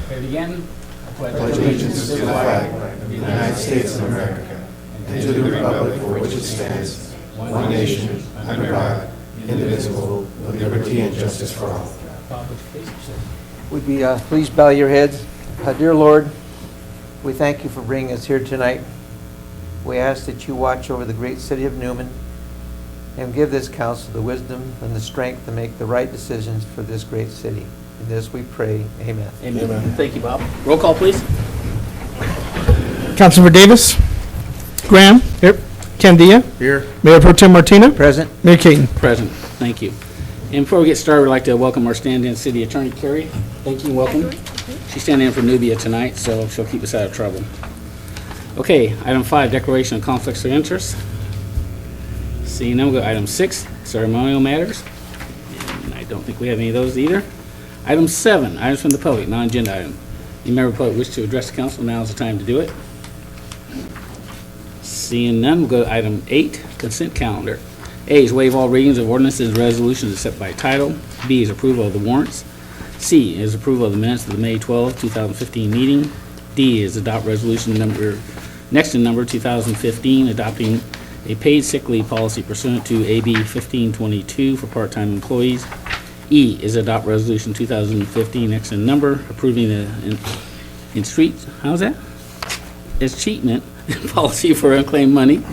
Ready again? I pledge allegiance to the flag of the United States of America and to the republic for which it stands, one nation, under God, indivisible, with liberty and justice for all. Would you please bow your heads? Dear Lord, we thank you for bringing us here tonight. We ask that you watch over the great city of Newman and give this council the wisdom and the strength to make the right decisions for this great city. In this we pray. Amen. Amen. Thank you, Bob. Roll call, please. Councilmember Davis. Graham. Here. Candia. Here. Mayor Pro Tem Martina. Present. Mayor Caton. Present. Thank you. And before we get started, we'd like to welcome our stand-in city attorney, Carrie. Thank you and welcome. She's standing in for Nubia tonight, so she'll keep us out of trouble. Okay, item 5, declaration of conflicts of interest. Seeing none, we'll go to item 6, ceremonial matters. And I don't think we have any of those either. Item 7, items from the public, non-agenda item. Any member of the public wish to address the council, now is the time to do it. Seeing none, we'll go to item 8, consent calendar. A is waive all readings of ordinances and resolutions except by title. B is approval of the warrants. C is approval of the minutes of the May 12, 2015 meeting. D is adopt resolution number, next in number 2015, adopting a paid sick leave policy pursuant to AB 1522 for part-time employees. E is adopt resolution 2015, next in number, approving the treatment policy for unclaimed money.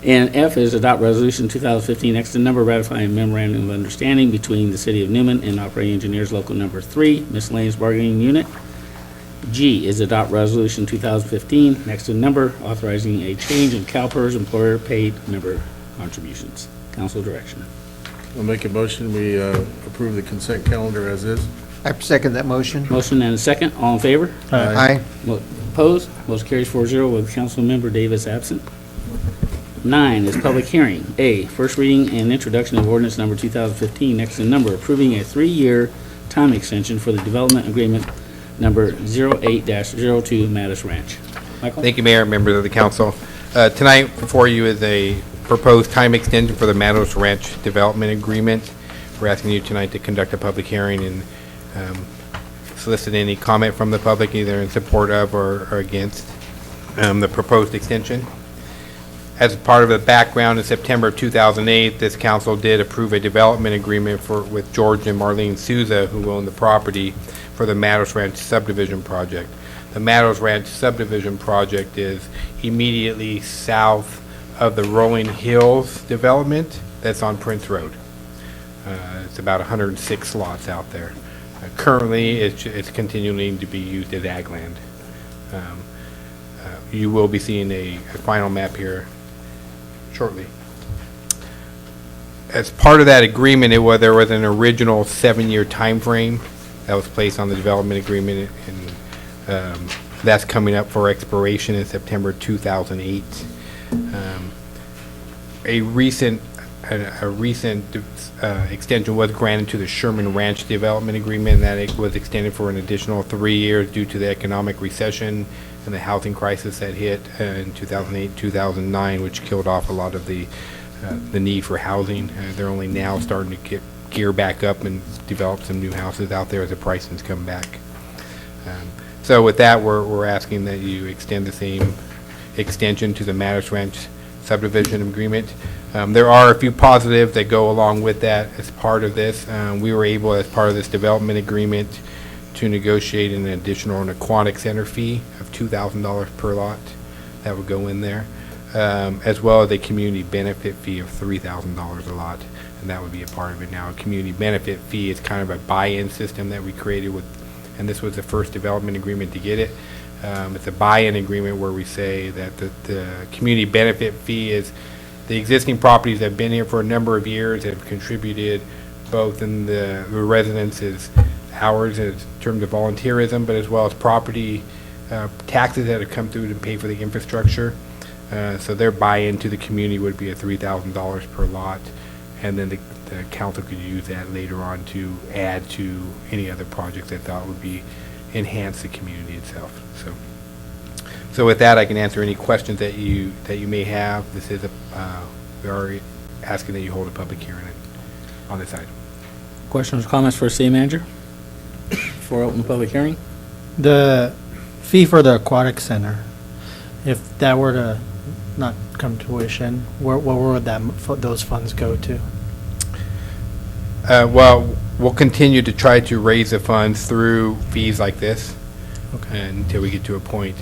And F is adopt resolution 2015, next in number, ratifying memorandum of understanding between the City of Newman and Operating Engineers Local Number 3, Miscellaneous Bargaining Unit. G is adopt resolution 2015, next in number, authorizing a change in CalPERS employer-paid member contributions. Council direction. I'll make a motion. We approve the consent calendar as is. I second that motion. Motion and a second. All in favor? Aye. Opposed? Motion carries 4-0 with Council Member Davis absent. 9 is public hearing. A, first reading and introduction of ordinance number 2015, next in number, approving a 3-year time extension for the development agreement number 08-02 Mattis Ranch. Michael? Thank you, Mayor, members of the council. Tonight before you is a proposed time extension for the Mattis Ranch development agreement. We're asking you tonight to conduct a public hearing and solicit any comment from the public, either in support of or against the proposed extension. As part of the background, in September of 2008, this council did approve a development agreement with George and Marlene Souza, who own the property, for the Mattis Ranch subdivision project. The Mattis Ranch subdivision project is immediately south of the Rolling Hills development that's on Prince Road. It's about 106 lots out there. Currently, it's continuing to be used as ag land. You will be seeing a final map here shortly. As part of that agreement, there was an original 7-year time frame that was placed on the development agreement, and that's coming up for expiration in September 2008. A recent extension was granted to the Sherman Ranch development agreement, and that it was extended for an additional 3 years due to the economic recession and the housing crisis that hit in 2008-2009, which killed off a lot of the need for housing. They're only now starting to get gear back up and develop some new houses out there as the prices come back. So with that, we're asking that you extend the same extension to the Mattis Ranch subdivision agreement. There are a few positives that go along with that as part of this. We were able, as part of this development agreement, to negotiate an additional aquatic center fee of $2,000 per lot that would go in there, as well as a community benefit fee of $3,000 a lot, and that would be a part of it. Now, a community benefit fee is kind of a buy-in system that we created with, and this was the first development agreement to get it. It's a buy-in agreement where we say that the community benefit fee is the existing properties that have been here for a number of years have contributed both in the residences' hours in terms of volunteerism, but as well as property taxes that have come through to pay for the infrastructure. So their buy-in to the community would be a $3,000 per lot, and then the council could use that later on to add to any other projects they thought would be enhance the community itself. So with that, I can answer any questions that you may have. This is we are asking that you hold a public hearing on this item. Questions or comments for city manager before I open the public hearing? The fee for the aquatic center, if that were to not come to fruition, what would those funds go to? Well, we'll continue to try to raise the funds through fees like this until we get to a point.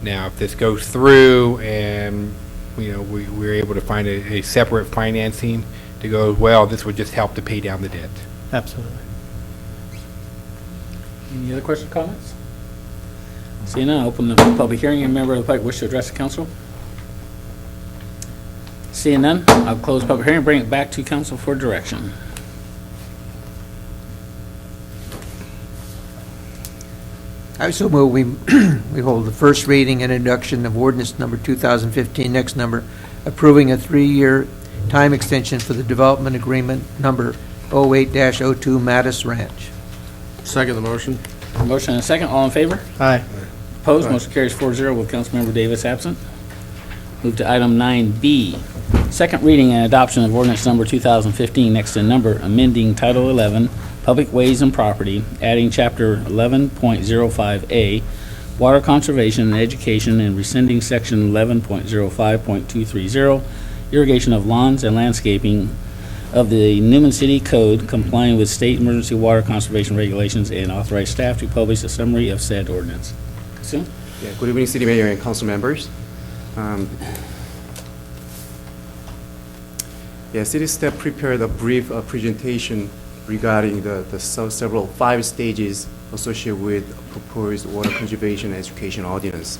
Now, if this goes through and, we're able to find a separate financing to go, well, this would just help to pay down the debt. Absolutely. Any other questions or comments? Seeing none, open the public hearing. Any member of the public wish to address the council? Seeing none, I'll close the public hearing and bring it back to council for direction. I so move we hold the first reading and introduction of ordinance number 2015, next number, approving a 3-year time extension for the development agreement number 08-02 Mattis Ranch. Second the motion. Motion and a second. All in favor? Aye. Opposed? Motion carries 4-0 with Councilmember Davis absent. Move to item 9B, second reading and adoption of ordinance number 2015, next in number, amending Title 11, Public Ways and Property, adding Chapter 11.05A, Water Conservation and Education, and rescinding Section 11.05.230, irrigation of lawns and landscaping of the Newman City Code, complying with state emergency water conservation regulations, and authorize staff to publish a summary of said ordinance. Sue? Yeah, good evening, City Mayor and council members. City staff prepared a brief presentation regarding the several 5 stages associated with proposed water conservation and education ordinance.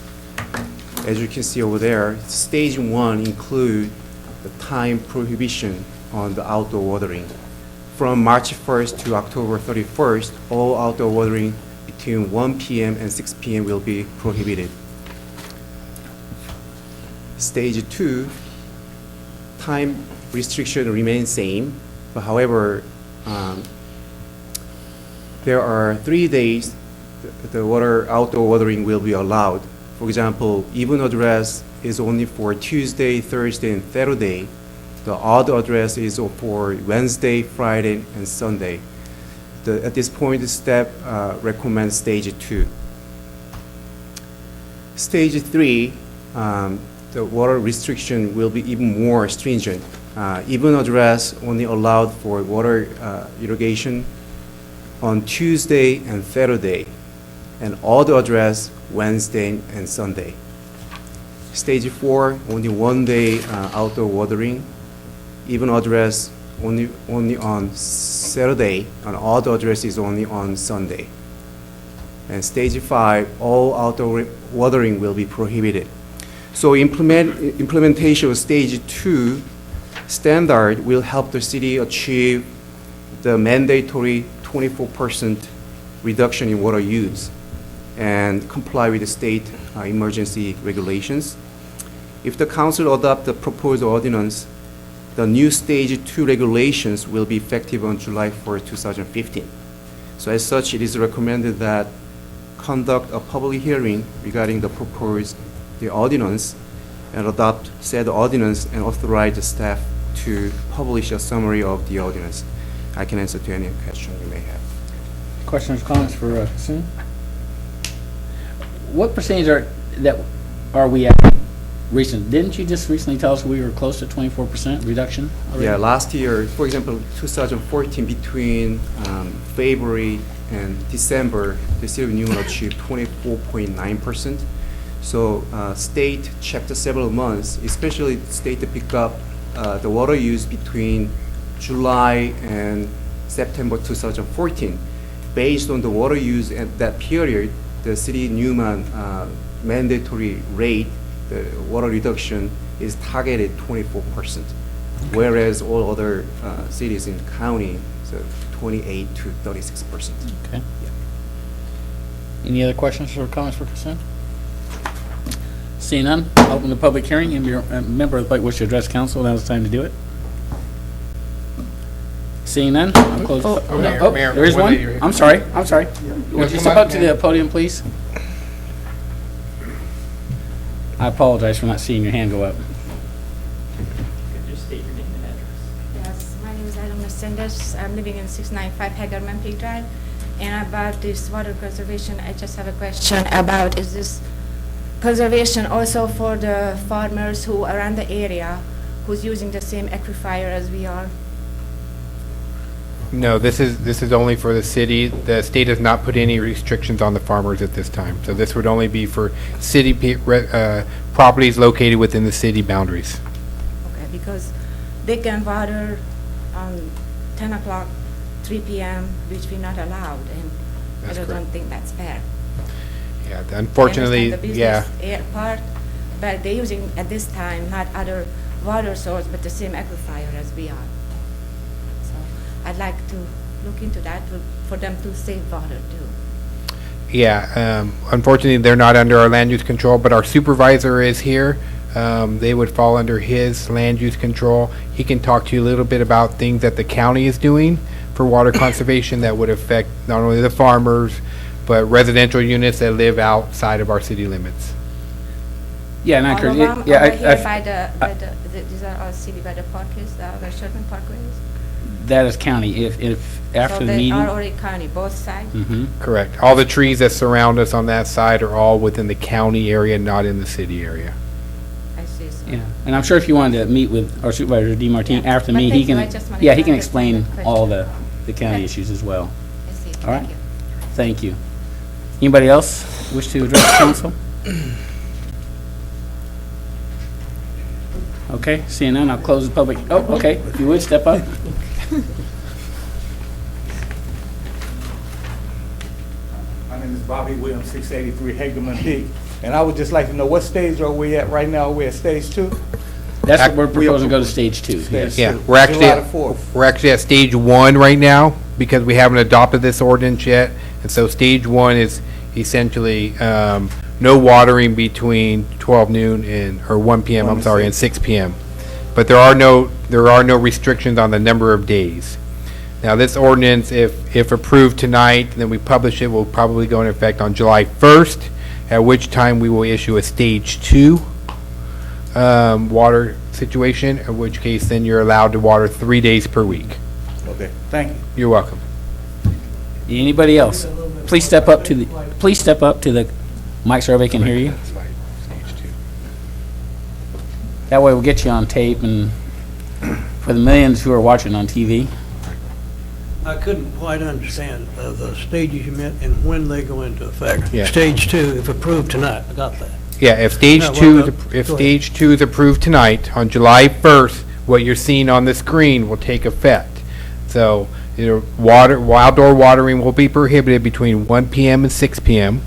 As you can see over there, stage 1 include the time prohibition on the outdoor watering. From March 1st to October 31st, all outdoor watering between 1 p.m. and 6 p.m. will be prohibited. Stage 2, time restriction remains same, but however, there are 3 days the outdoor watering will be allowed. For example, even address is only for Tuesday, Thursday, and Saturday. The odd address is for Wednesday, Friday, and Sunday. At this point, the staff recommends stage 2. Stage 3, the water restriction will be even more stringent. Even address only allowed for water irrigation on Tuesday and Saturday, and odd address Wednesday and Sunday. Stage 4, only 1 day outdoor watering. Even address only on Saturday, and odd address is only on Sunday. And stage 5, all outdoor watering will be prohibited. So implementation of stage 2 standard will help the city achieve the mandatory 24% reduction in water use and comply with the state emergency regulations. If the council adopt the proposed ordinance, the new stage 2 regulations will be effective on July 4, 2015. So as such, it is recommended that conduct a public hearing regarding the proposed ordinance and adopt said ordinance and authorize the staff to publish a summary of the ordinance. I can answer to any question you may have. Questions or comments for Sue? What percentage are we at recent? Didn't you just recently tell us we were close to 24% reduction already? Yeah, last year, for example, 2014, between February and December, the city of Newman achieved 24.9%. So state checked several months, especially state to pick up the water use between July and September 2014. Based on the water use at that period, the city of Newman mandatory rate, the water reduction is targeted 24%, whereas all other cities in the county, so 28 to 36%. Okay. Any other questions or comments for consent? Seeing none, I'll open the public hearing. If you're a member of the public wish to address council, now's the time to do it. Seeing none, I'll close. Mayor, There is one one? lady right I'm sorry. Would you step up to the podium, please? I apologize for not seeing your hand go up. Could you state your name and address? Yes, my name is Adam Resendez. I'm living in 695 Hagerman Peak Drive. And about this water conservation, I just have a question about, is this conservation also for the farmers who are around the area, who's using the same aquifer as we are? No, this is only for the city. The state has not put any restrictions on the farmers at this time. So this would only be for city properties located within the city boundaries. Okay, because they can water on 10 o'clock, 3 p.m., which we're not allowed, and That's I don't correct. think that's fair. Yeah, I unfortunately, understand the yeah. business part, but they're using at this time not other water source, but the same aquifer as we are. So I'd like to look into that for them to save water too. Yeah, unfortunately, they're not under our land use control, but our supervisor is here. They would fall under his land use control. He can talk to you a little bit about things that the county is doing for water conservation that would affect not only the farmers, but residential units that live outside of our city limits. Yeah, and I All of encourage, them yeah, over here I- by these are all city by the parkways, the Sherman parkways. that is county. If after So the they meeting. are already county, both sides? Mhm. Correct. All the trees that surround us on that side are all within the county area, not in the city area. I see, so. Yeah, and I'm sure if you wanted to meet with our supervisor, DeMartine, Yeah. after But me, thank he you. can, I just wanted yeah, to he can understand explain the all question. the county Okay. issues as well. I see, All right. thank you. Thank you. Anybody else wish to address the council? Okay, seeing none, I'll close the public, oh, okay, if you would, step up. My name is Bobby Williams, 683 Hagerman Peak, and I would just like to know what stage are we at right now? We're at stage 2? That's what we're proposing to go to stage 2, yes. Yeah, Sure. we're actually, July the 4th. we're actually at stage 1 right now because we haven't adopted this ordinance yet. And so stage 1 is essentially no watering between 12 noon or 1 PM, I'm sorry, and 6 PM. But there are no restrictions on the number of days. Now, this ordinance, if approved tonight, then we publish it, will probably go into effect on July 1st, at which time we will issue a stage 2 water situation, in which case then you're allowed to water 3 days per week. Okay, thank you. You're welcome. Anybody else? Please step up to the mic so everybody can hear you. That way we'll get you on tape and for the millions who are watching on TV. I couldn't quite understand the stages you meant and when they go into effect. Yeah. Stage 2, if approved tonight, I got that. Yeah, if stage No, 2, well, if go ahead. stage 2 is approved tonight, on July 1st, what you're seeing on the screen will take effect. So, outdoor watering will be prohibited between 1 PM and 6 PM.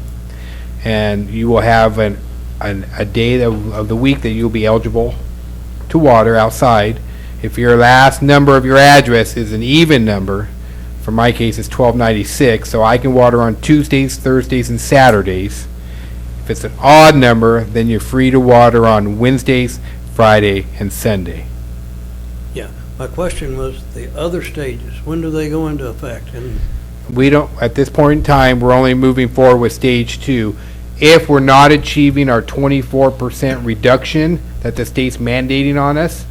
And you will have a day of the week that you'll be eligible to water outside. If your last number of your address is an even number, for my case, it's 1296, so I can water on Tuesdays, Thursdays, and Saturdays. If it's an odd number, then you're free to water on Wednesdays, Friday, and Sunday. Yeah, my question was the other stages, when do they go into effect? And We don't, at this point in time, we're only moving forward with stage 2. If we're not achieving our 24% reduction that the state's mandating on us,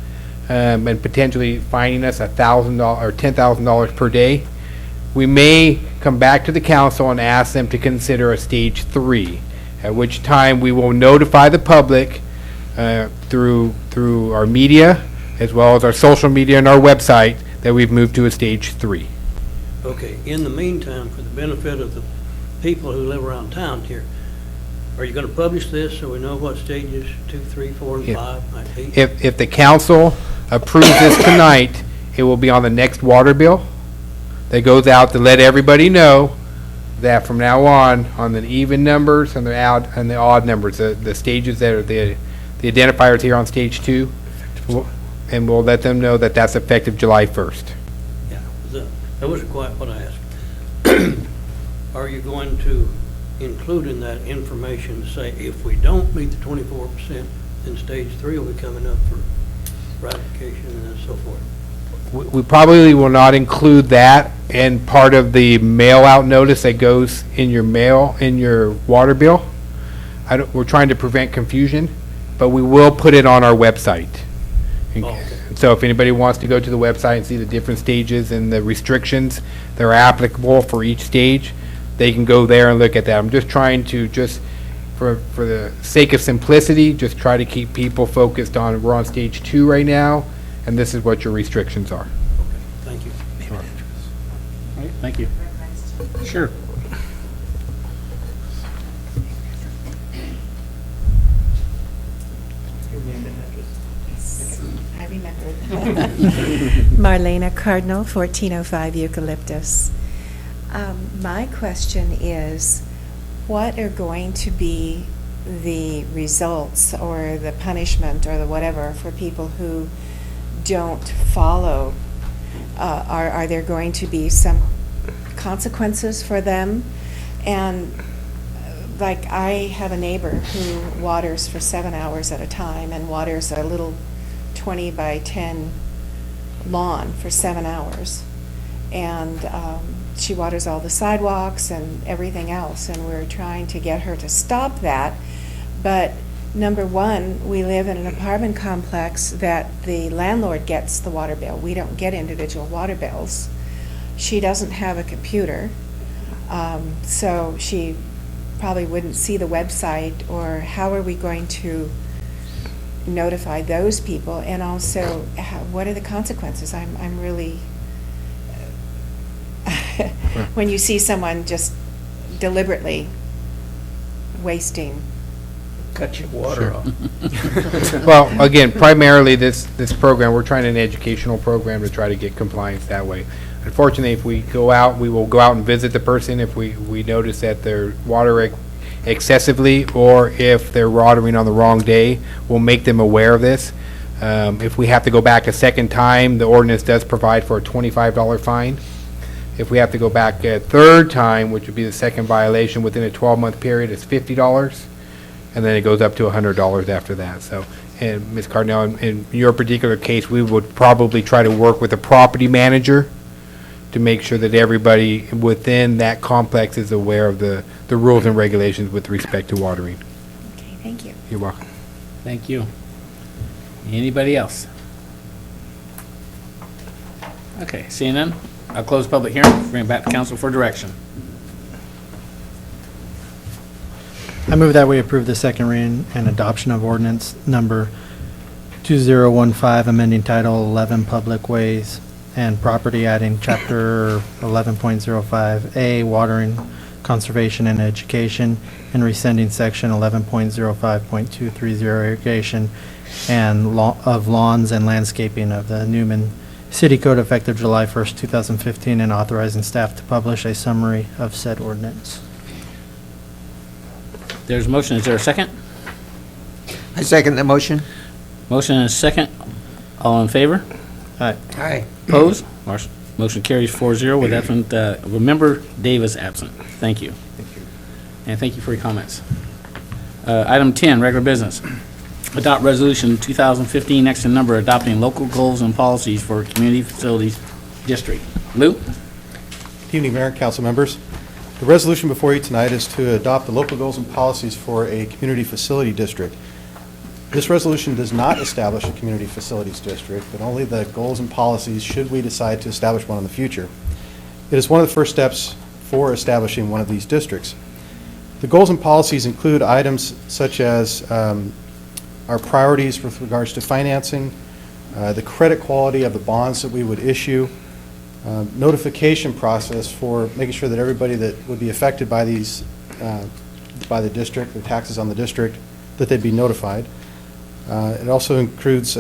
and potentially fining us $1,000 or $10,000 per day, we may come back to the council and ask them to consider a stage 3, at which time we will notify the public through our media, as well as our social media and our website, that we've moved to a stage 3. okay, in the meantime, for the benefit of the people who live around town here, are you going to publish this so we know what stages 2, 3, 4, and Yeah. 5 might be? If the council approves this tonight, it will be on the next water bill that goes out to let everybody know that from now on the even numbers and the odd numbers, the stages that are the identifiers here on stage 2, and we'll let them know that that's effective July 1st. Yeah, that wasn't quite what I asked. Are you going to include in that information to say if we don't meet the 24%, then stage 3 will be coming up for ratification and so forth? We probably will not include that in part of the mail-out notice that goes in your mail, in your water bill. We're trying to prevent confusion, but we will put it on our website. Oh, okay. So if anybody wants to go to the website and see the different stages and the restrictions that are applicable for each stage, they can go there and look at that. I'm just trying to, for the sake of simplicity, just try to keep people focused on, we're on stage 2 right now, and this is what your restrictions are. Thank you. All right, thank you. Sure. I remember. Marlena Cardinal, 1405 Eucalyptus. My question is, what are going to be the results or the punishment or the whatever for people who don't follow? Are there going to be some consequences for them? And like, I have a neighbor who waters for 7 hours at a time and waters a little 20 by 10 lawn for 7 hours. And she waters all the sidewalks and everything else, and we're trying to get her to stop that. But number one, we live in an apartment complex that the landlord gets the water bill. We don't get individual water bills. She doesn't have a computer, so she probably wouldn't see the website, or how are we going to notify those people? And also, what are the consequences? I'm really, when you see someone just deliberately wasting. Cut your water off. Well, again, primarily this program, we're trying an educational program to try to get compliance that way. Unfortunately, if we go out, we will go out and visit the person if we notice that they're watering excessively, or if they're watering on the wrong day, we'll make them aware of this. If we have to go back a second time, the ordinance does provide for a $25 fine. If we have to go back a third time, which would be the second violation within a 12-month period, it's $50, and then it goes up to $100 after that. So, and Ms. Cardinal, in your particular case, we would probably try to work with a property manager to make sure that everybody within that complex is aware of the rules and regulations with respect to watering. Okay, thank you. You're welcome. Thank you. Anybody else? Okay, seeing none, I'll close public hearing, bring it back to council for direction. I move that we approve the second reading and adoption of ordinance number 2015, amending Title 11 Public Ways and Property, adding Chapter 11.05A, Watering, Conservation, and Education, and rescinding Section 11.05.230, Irrigation and of Lawns and Landscaping of the Newman City Code effective July 1st, 2015, and authorizing staff to publish a summary of said ordinance. There's a motion, is there a second? I second the motion. Motion and a second, all in favor? Aye. Aye. Opposed? Motion carries 4-0 with absent, member Davis absent. Thank you. Thank you. And thank you for your comments. Item 10, regular business. Adopt resolution 2015, next in number, adopting local goals and policies for community facilities district. Lou? Good evening, Mayor and council members. The resolution before you tonight is to adopt the local goals and policies for a community facility district. This resolution does not establish a community facilities district, but only the goals and policies should we decide to establish one in the future. It is one of the first steps for establishing one of these districts. The goals and policies include items such as our priorities with regards to financing, the credit quality of the bonds that we would issue, notification process for making sure that everybody that would be affected by these, by the district, the taxes on the district, that they'd be notified. It also includes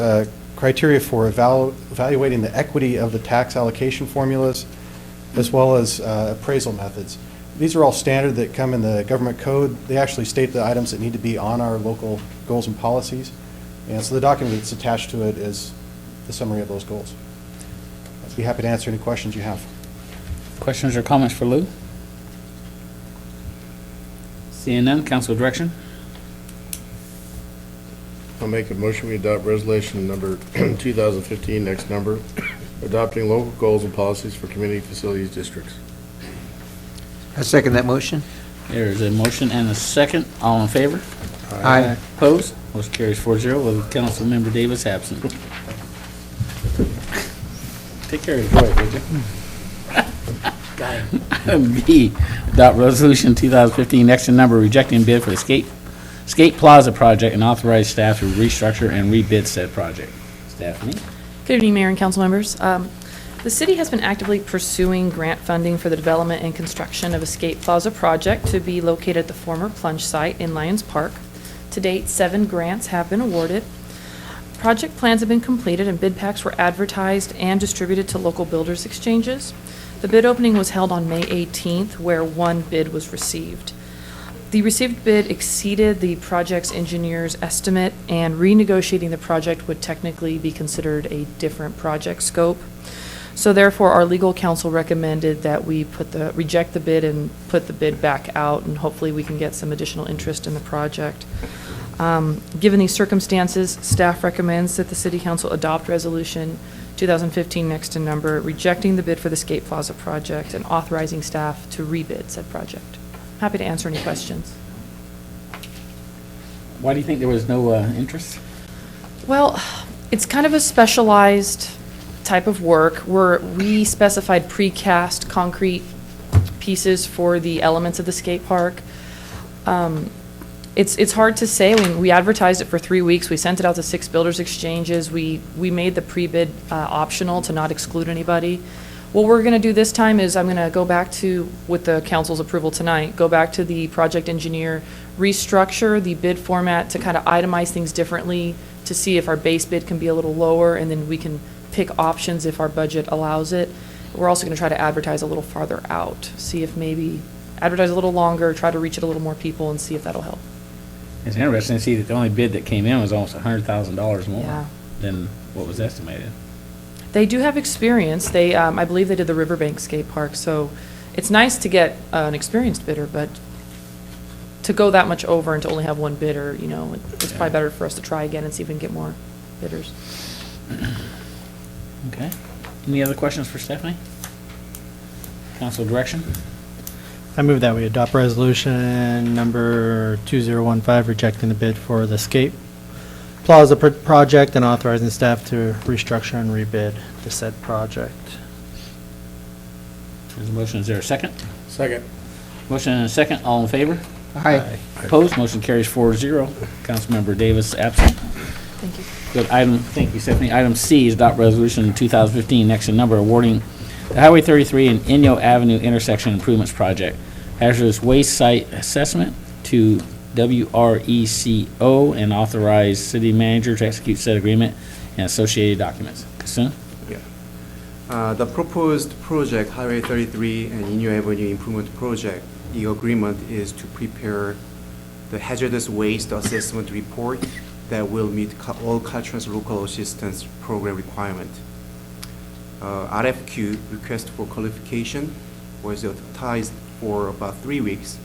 criteria for evaluating the equity of the tax allocation formulas, as well as appraisal methods. These are all standard that come in the government code. They actually state the items that need to be on our local goals and policies. And so the document that's attached to it is the summary of those goals. I'd be happy to answer any questions you have. Questions or comments for Lou? Seeing none, council direction. I'll make a motion, we adopt resolution number 2015, next number, adopting local goals and policies for community facilities districts. I second that motion. There's a motion and a second. All in favor? Aye. Opposed? Motion carries 4-0 with Councilmember Davis absent. Take care of Joy, would you? Item B, adopt resolution 2015, next in number, rejecting bid for the Skate Plaza project and authorize staff to restructure and rebid said project. Stephanie? Good evening, Mayor and council members. The city has been actively pursuing grant funding for the development and construction of a skate plaza project to be located at the former plunge site in Lions Park. To date, 7 grants have been awarded. Project plans have been completed and bid packs were advertised and distributed to local builders exchanges. The bid opening was held on May 18th, where 1 bid was received. The received bid exceeded the project's engineer's estimate, and renegotiating the project would technically be considered a different project scope. So therefore, our legal counsel recommended that we reject the bid and put the bid back out, and hopefully we can get some additional interest in the project. Given these circumstances, staff recommends that the City Council adopt Resolution 2015 next in number, rejecting the bid for the Skate Plaza project and authorizing staff to rebid said project. Happy to answer any questions. Why do you think there was no interest? Well, it's kind of a specialized type of work. We specified precast concrete pieces for the elements of the skate park. It's hard to say. I mean, we advertised it for 3 weeks. We sent it out to 6 builders exchanges. We made the pre-bid optional to not exclude anybody. What we're going to do this time is I'm going to go back to, with the council's approval tonight, go back to the project engineer, restructure the bid format to kind of itemize things differently to see if our base bid can be a little lower, and then we can pick options if our budget allows it. We're also going to try to advertise a little farther out, see if maybe advertise a little longer, try to reach it a little more people, and see if that'll help. It's interesting to see that the only bid that came in was almost $100,000 more Yeah. than what was estimated. They do have experience. They, I believe they did the Riverbank Skate Park, so it's nice to get an experienced bidder, but to go that much over and to only have 1 bidder, you know, it's probably better for us to try again and see if we can get more bidders. Okay. Any other questions for Stephanie? Council direction? I move that we adopt resolution number 2015, rejecting the bid for the Skate Plaza project and authorizing staff to restructure and rebid the said project. There's a motion. Is there a second? Second. Motion and a second. All in favor? Aye. Opposed? Motion carries 4-0. Councilmember Davis absent. Thank you. Good. Thank you, Stephanie. Item C is adopt resolution 2015, next in number, awarding the Highway 33 and Inyo Avenue intersection improvements project hazardous waste site assessment to WRECO and authorize city manager to execute said agreement and associated documents. Kassoon? The proposed project, Highway 33 and Inyo Avenue Improvement Project, the agreement is to prepare the hazardous waste assessment report that will meet all Caltrans local assistance program requirement. RFQ, request for qualification, was advertised for about 3 weeks,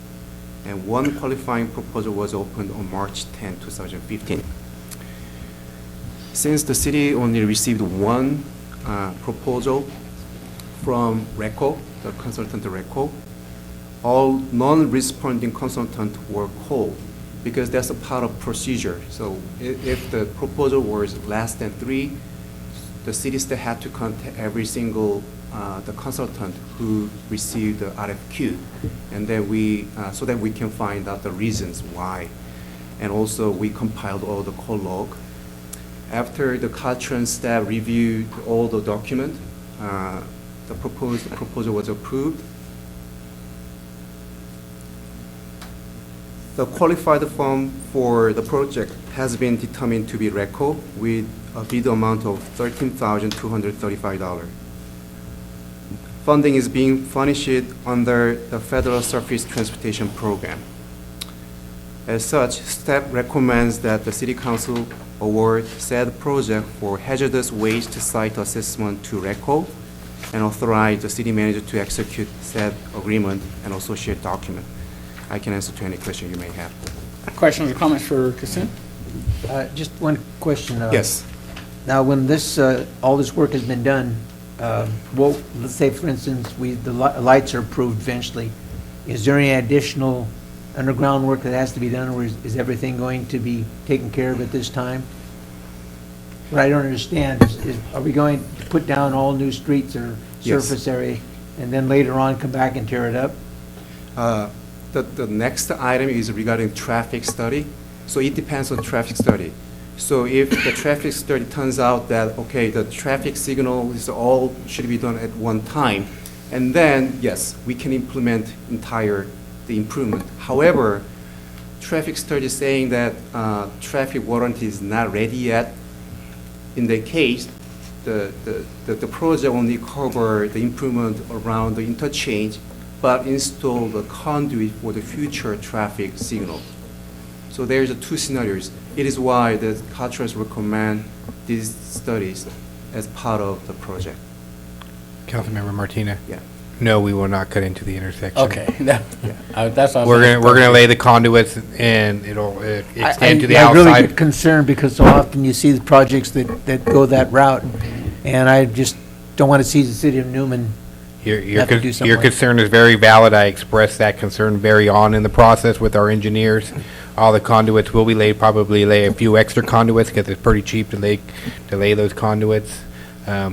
and 1 qualifying proposal was opened on March 10, 2015. Since the city only received 1 proposal from RECO, the consultant RECO, all non-responding consultants were called because that's a part of procedure. So if the proposal was less than 3, the city still had to contact every single the consultant who received the RFQ, and then so that we can find out the reasons why. And also we compiled all the call log. After the Caltrans staff reviewed all the document, the proposal was approved. The qualified firm for the project has been determined to be RECO with a bid amount of $13,235. Funding is being furnished under the Federal Surface Transportation Program. As such, staff recommends that the City Council award said project for hazardous waste site assessment to RECO and authorize the city manager to execute said agreement and associate document. I can answer to any question you may have. Questions or comments for Kassoon? Just one question. Yes. Now, when this, all this work has been done, well, let's say, for instance, the lights are approved eventually, is there any additional underground work that has to be done, or is everything going to be taken care of at this time? What I don't understand is, are we going to put down all new streets or Yes. surface area, and then later on come back and tear it up? The next item is regarding traffic study. So it depends on traffic study. So if the traffic study turns out that, okay, the traffic signal is all should be done at one time, and then, yes, we can implement the improvement. However, traffic study is saying that traffic warranty is not ready yet. In that case, the project only cover the improvement around the interchange, but install the conduit for the future traffic signal. So there's two scenarios. It is why the Caltrans recommend these studies as part of the project. Councilmember Martina? Yeah. No, we will not cut into the intersection. Okay, that's all. We're gonna lay the conduits and it'll extend to the I really outside. get concerned because so often you see the projects that go that route, and I just don't want to see the city of Newman Your have to do something your like- concern is very valid. I expressed that concern very on in the process with our engineers. All the conduits will be laid, probably lay a few extra conduits because it's pretty cheap to lay those conduits.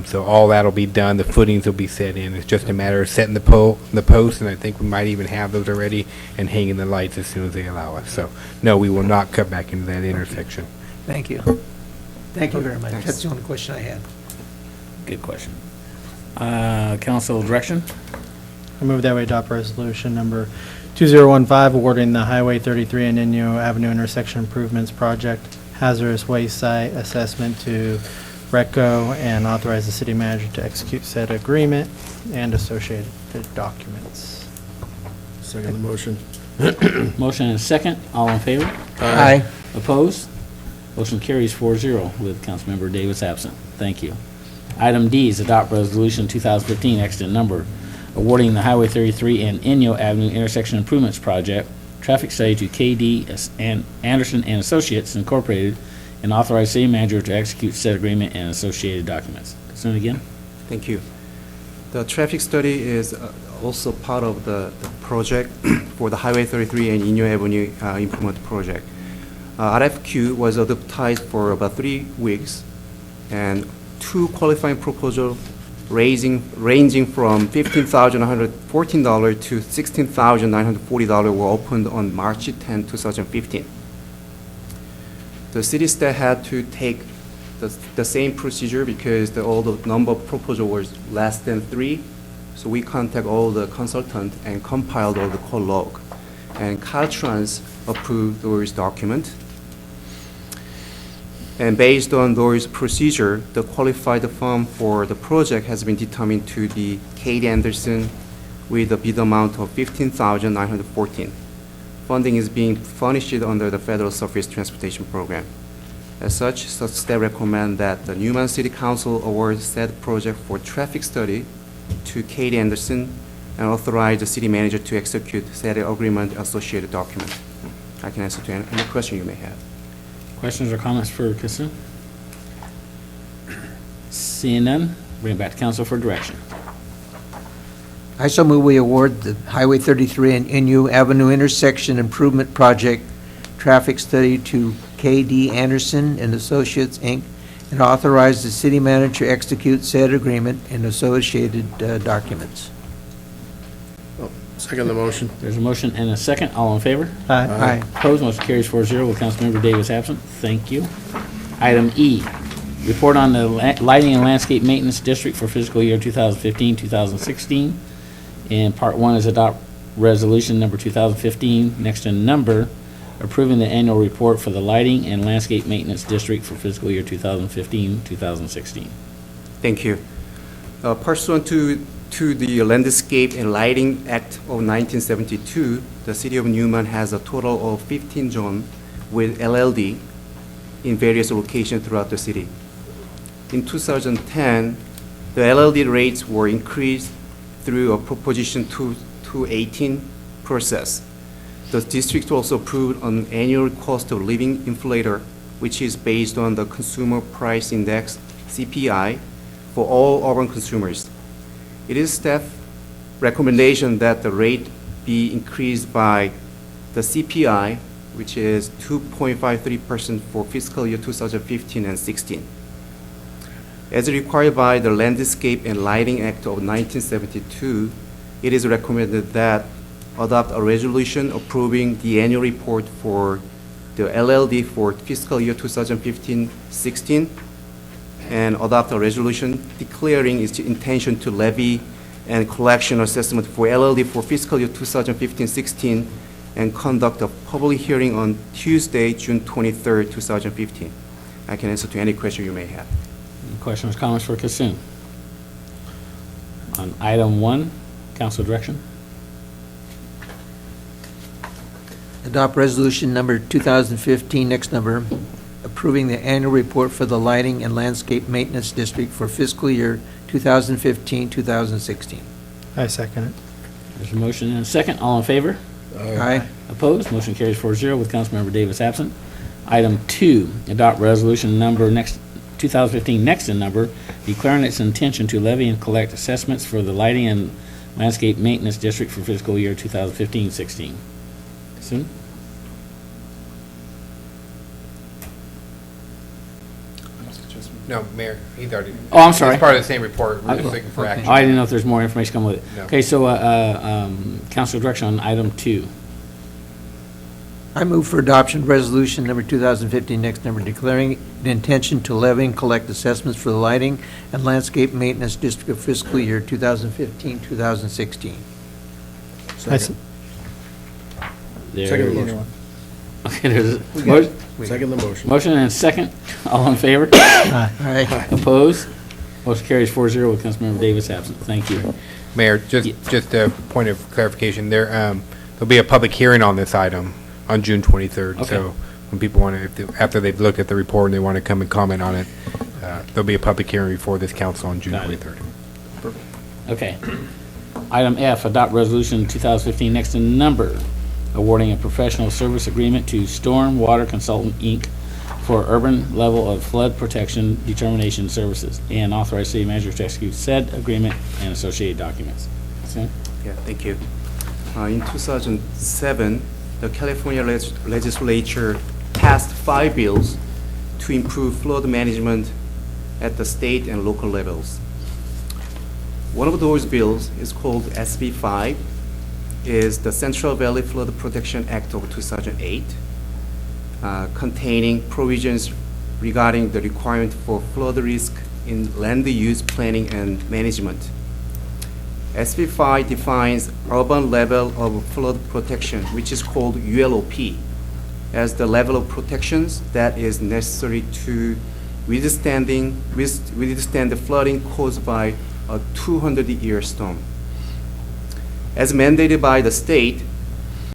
So all that'll be done. The footings will be set in. It's just a matter of setting the posts, and I think we might even have those already, and hanging the lights as soon as they allow us. So, no, we will not cut back into that intersection. Thank you. Thank you very much. Thanks. That's the only question I had. Good question. Council direction? I move that we adopt resolution number 2015, awarding the Highway 33 and Inyo Avenue intersection improvements project hazardous waste site assessment to RECO, and authorize the city manager to execute said agreement and associated documents. Second the motion. Motion and a second. All in favor? Aye. Opposed? Motion carries 4-0 with Councilmember Davis absent. Thank you. Item D is adopt resolution 2015, accident number, awarding the Highway 33 and Inyo Avenue intersection improvements project traffic study to KD and Anderson and Associates Incorporated, and authorize city manager to execute said agreement and associated documents. Consent again? Thank you. The traffic study is also part of the project for the Highway 33 and Inyo Avenue improvement project. RFQ was advertised for about 3 weeks, and 2 qualifying proposals ranging from $15,114 to $16,940 were opened on March 10, 2015. The city staff had to take the same procedure because all the number of proposals was less than 3. So we contact all the consultants and compiled all the call log. And Caltrans approved those documents. And based on those procedure, the qualified firm for the project has been determined to be Kate Anderson with a bid amount of $15,914. Funding is being furnished under the Federal Surface Transportation Program. As such, staff recommend that the Newman City Council award said project for traffic study to Kate Anderson and authorize the city manager to execute said agreement associated document. I can answer to any question you may have. Questions or comments for consent? Seeing none, bring it back to council for direction. I so move we award the Highway 33 and Inyo Avenue intersection improvement project traffic study to KD Anderson and Associates, Inc., and authorize the city manager to execute said agreement and associated documents. Second the motion. There's a motion and a second. All in favor? Aye. Opposed, motion carries 4-0 with Councilmember Davis absent. Thank you. Item E, report on the lighting and landscape maintenance district for fiscal year 2015-2016. And part 1 is adopt resolution number 2015, next to number, approving the annual report for the lighting and landscape maintenance district for fiscal year 2015-2016. Thank you. Pursuant to the Landscape and Lighting Act of 1972, the city of Newman has a total of 15 zones with LLD in various locations throughout the city. In 2010, the LLD rates were increased through a Proposition 218 process. The district also approved an annual cost of living inflator, which is based on the Consumer Price Index, CPI, for all urban consumers. It is staff recommendation that the rate be increased by the CPI, which is 2.53% for fiscal year 2015 and 16. As required by the Landscape and Lighting Act of 1972, it is recommended that adopt a resolution approving the annual report for the LLD for fiscal year 2015-16 and adopt a resolution declaring its intention to levy and collection assessment for LLD for fiscal year 2015-16 and conduct a public hearing on Tuesday, June 23rd, 2015. I can answer to any question you may have. Any questions, comments for Kasum? On item 1, council direction. Adopt resolution number 2015, next number, approving the annual report for the Lighting and Landscape Maintenance District for fiscal year 2015-2016. I second it. There's a motion and a second. All in favor? Aye. Opposed? Motion carries 4-0 with Councilmember Davis absent. Item 2, adopt resolution number 2015 next in number, declaring its intention to levy and collect assessments for the Lighting and Landscape Maintenance District for fiscal year 2015-16. Kasum? No, Mayor, he's already. Oh, I'm sorry. It's part of the same report. We're just looking for Okay. action. Oh, I didn't know if there's more information coming with it. No. Okay, so, council direction on item 2. I move for adoption of resolution number 2015, next number, declaring an intention to levy and collect assessments for the Lighting and Landscape Maintenance District of fiscal year 2015-2016. I s- There- Second the motion. Okay, there's a We mo- got- Second the motion. motion and a second. All in favor? Aye. Aye. Opposed? Motion carries 4-0 with Councilmember Davis absent. Thank you. Mayor, just a point of clarification, there'll be a public hearing on this item on June 23rd. Okay. So when people want to, after they've looked at the report and they want to come and comment on it, there'll be a public hearing before this council on June Got it. 23rd. Okay. Item F, adopt resolution 2015 next in number, awarding a professional service agreement to Storm Water Consultant, Inc. for urban level of flood protection determination services, and authorize city manager to execute said agreement and associated documents. Kasum? Yeah, thank you. In 2007, the California legislature passed 5 bills to improve flood management at the state and local levels. One of those bills is called SB 5, is the Central Valley Flood Protection Act of 2008, containing provisions regarding the requirement for flood risk in land use planning and management. SB 5 defines urban level of flood protection, which is called ULOP, as the level of protections that is necessary to withstand the flooding caused by a 200-year storm. As mandated by the state,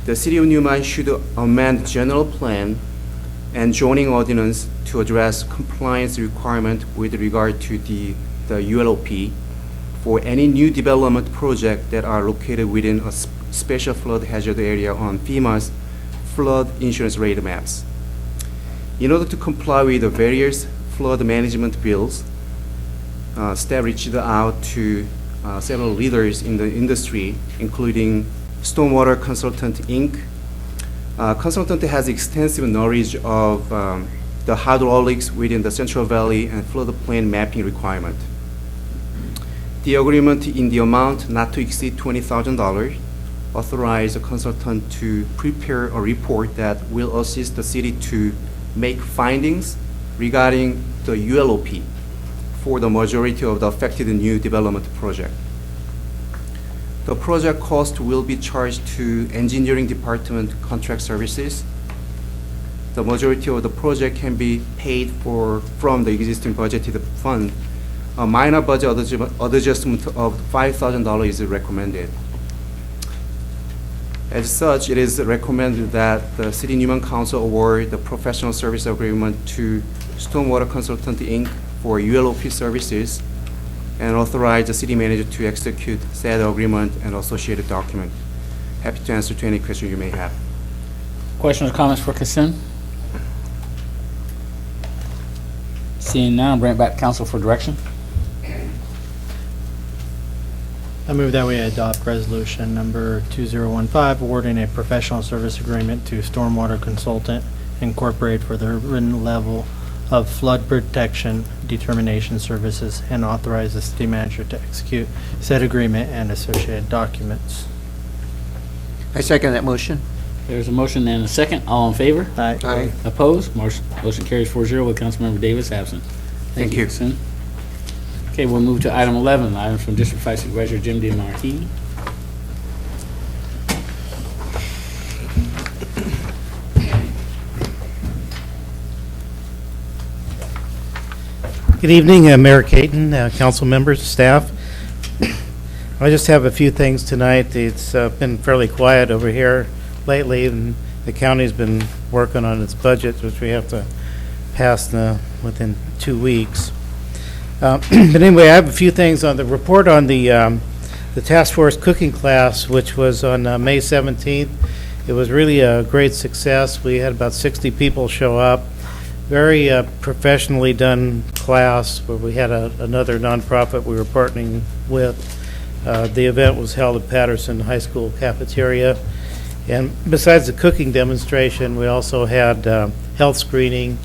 the City of Newman should amend general plan and zoning ordinance to address compliance requirement with regard to the ULOP for any new development project that are located within a special flood hazard area on FEMA's flood insurance rate maps. In order to comply with the various flood management bills, staff reached out to several leaders in the industry, including Stormwater Consultant, Inc. Consultant has extensive knowledge of the hydraulics within the Central Valley and floodplain mapping requirement. The agreement in the amount not to exceed $20,000 authorized the consultant to prepare a report that will assist the city to make findings regarding the ULOP for the majority of the affected new development project. The project cost will be charged to engineering department contract services. The majority of the project can be paid for from the existing budgeted fund. A minor budget adjustment of $5,000 is recommended. As such, it is recommended that the City Newman Council award the professional service agreement to Stormwater Consultant, Inc. for ULOP services and authorize the city manager to execute said agreement and associated document. Happy to answer to any question you may have. Questions or comments for Kasum? Seeing none, I'll bring it back to council for direction. I move that we adopt resolution number 2015, awarding a professional service agreement to Stormwater Consultant Incorporated for the urban level of flood protection determination services and authorize the city manager to execute said agreement and associated documents. I second that motion. There's a motion and a second. All in favor? Aye. Aye. Opposed? Motion carries 4-0 with Councilmember Davis absent. Thank you. Sin. Okay, we'll move to item 11, items from District 5 Supervisor Jim DeMarquis. Good evening, Mayor Caton, council members, staff. I just have a few things tonight. It's been fairly quiet over here lately, and the county's been working on its budget, which we have to pass within 2 weeks. But anyway, I have a few things on the report on the task force cooking class, which was on May 17th. It was really a great success. We had about 60 people show up. Very professionally done class where we had another nonprofit we were partnering with. The event was held at Patterson High School cafeteria. And besides the cooking demonstration, we also had health screening